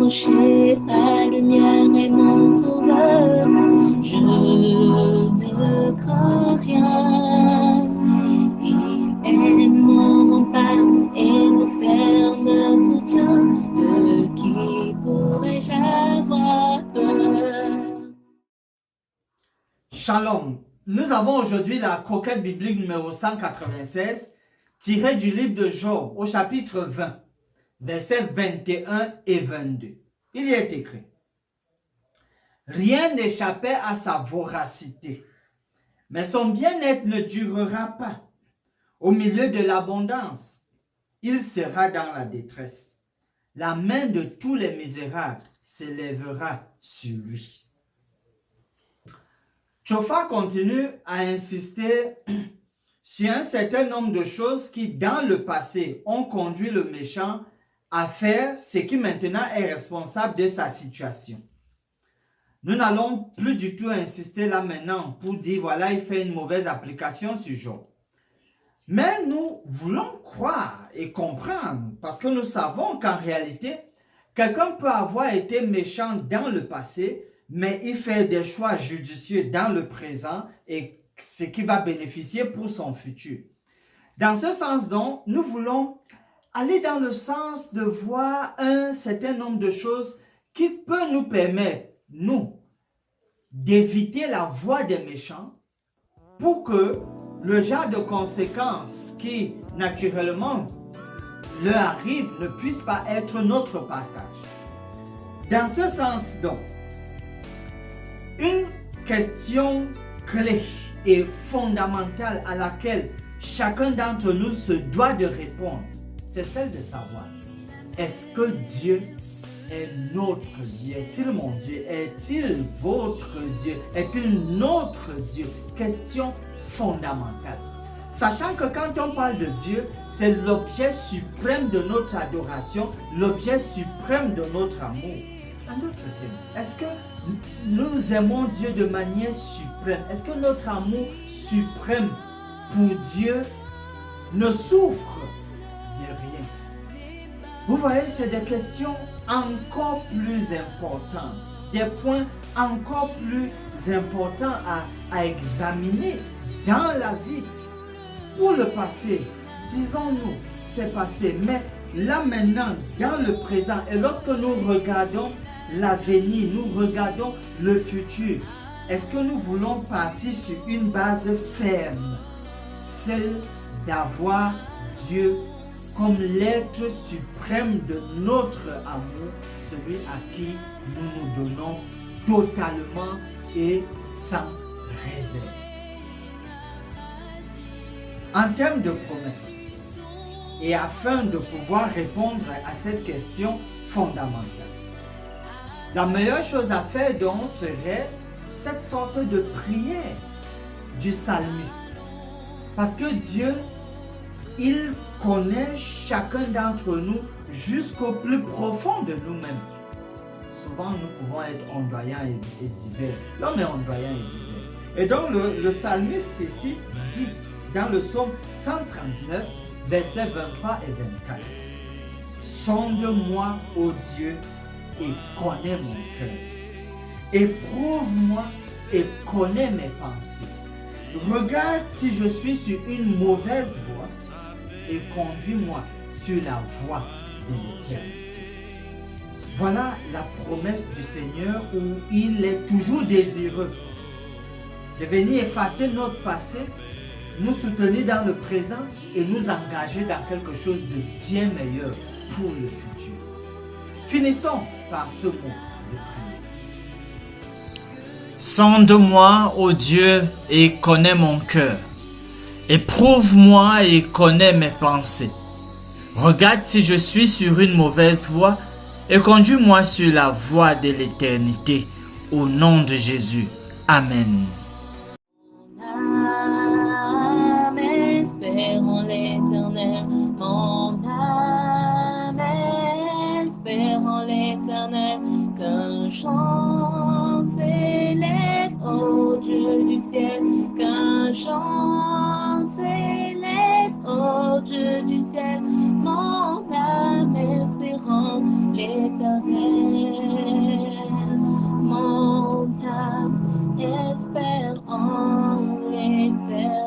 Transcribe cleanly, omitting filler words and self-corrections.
rocher, ma lumière et mon sauveur. Je ne crains rien. Il est mon rempart et mon ferme soutien. De qui pourrais-je avoir peur? Shalom. Nous avons aujourd'hui la croquette biblique numéro 196, tirée du livre de Job au chapitre 20, versets 21 et 22. Il y est écrit: rien n'échappait à sa voracité, mais son bien-être ne durera pas. Au milieu de l'abondance, il sera dans la détresse. La main de tous les misérables s'élèvera sur lui. Tchofa continue à insister sur un certain nombre de choses qui, dans le passé, ont conduit le méchant à faire ce qui maintenant est responsable de sa situation. Nous n'allons plus du tout insister là maintenant pour dire voilà, il fait une mauvaise application sur Job. Mais nous voulons croire et comprendre parce que nous savons qu'en réalité, quelqu'un peut avoir été méchant dans le passé, mais il fait des choix judicieux dans le présent et ce qui va bénéficier pour son futur. Dans ce sens donc, nous voulons aller dans le sens de voir un certain nombre de choses qui peuvent nous permettre, nous, d'éviter la voie des méchants pour que le genre de conséquences qui, naturellement, leur arrivent ne puisse pas être notre partage. Dans ce sens donc, une question clé et fondamentale à laquelle chacun d'entre nous se doit de répondre, c'est celle de savoir, est-ce que Dieu est notre Dieu? Est-il mon Dieu? Est-il votre Dieu? Est-il notre Dieu? Question fondamentale. Sachant que quand on parle de Dieu, c'est l'objet suprême de notre adoration, l'objet suprême de notre amour. En d'autres termes, est-ce que nous aimons Dieu de manière suprême? Est-ce que notre amour suprême pour Dieu ne souffre de rien? Vous voyez, c'est des questions encore plus importantes, des points encore plus importants à examiner dans la vie. Pour le passé, disons-nous, c'est passé, mais là maintenant, dans le présent, et lorsque nous regardons l'avenir, nous regardons le futur, est-ce que nous voulons partir sur une base ferme, celle d'avoir Dieu comme l'être suprême de notre amour, celui à qui nous nous donnons totalement et sans réserve? En termes de promesses, et afin de pouvoir répondre à cette question fondamentale, la meilleure chose à faire donc serait cette sorte de prière du psalmiste. Parce que Dieu, il connaît chacun d'entre nous jusqu'au plus profond de nous-mêmes. Souvent, nous pouvons être ondoyants et divers. L'homme est ondoyant et divers. Et donc, le psalmiste ici dit, dans le psaume 139, versets 23 et 24, « Sonde-moi, ô Dieu, et connais mon cœur. Éprouve-moi et connais mes pensées. Regarde si je suis sur une mauvaise voie et conduis-moi sur la voie de l'éternité. » Voilà la promesse du Seigneur où il est toujours désireux de venir effacer notre passé, nous soutenir dans le présent et nous engager dans quelque chose de bien meilleur pour le futur. Finissons par ce mot de prière. Sonde-moi, ô Dieu, et connais mon cœur. Éprouve-moi et connais mes pensées. Regarde si je suis sur une mauvaise voie et conduis-moi sur la voie de l'éternité. Au nom de Jésus. Amen. Espérons l'Éternel, mon âme, espérons l'Éternel, qu'un chant s'élève au Dieu du ciel, qu'un chant s'élève au Dieu du ciel, mon âme espérant l'Éternel. Mon âme espère en l'Éternel.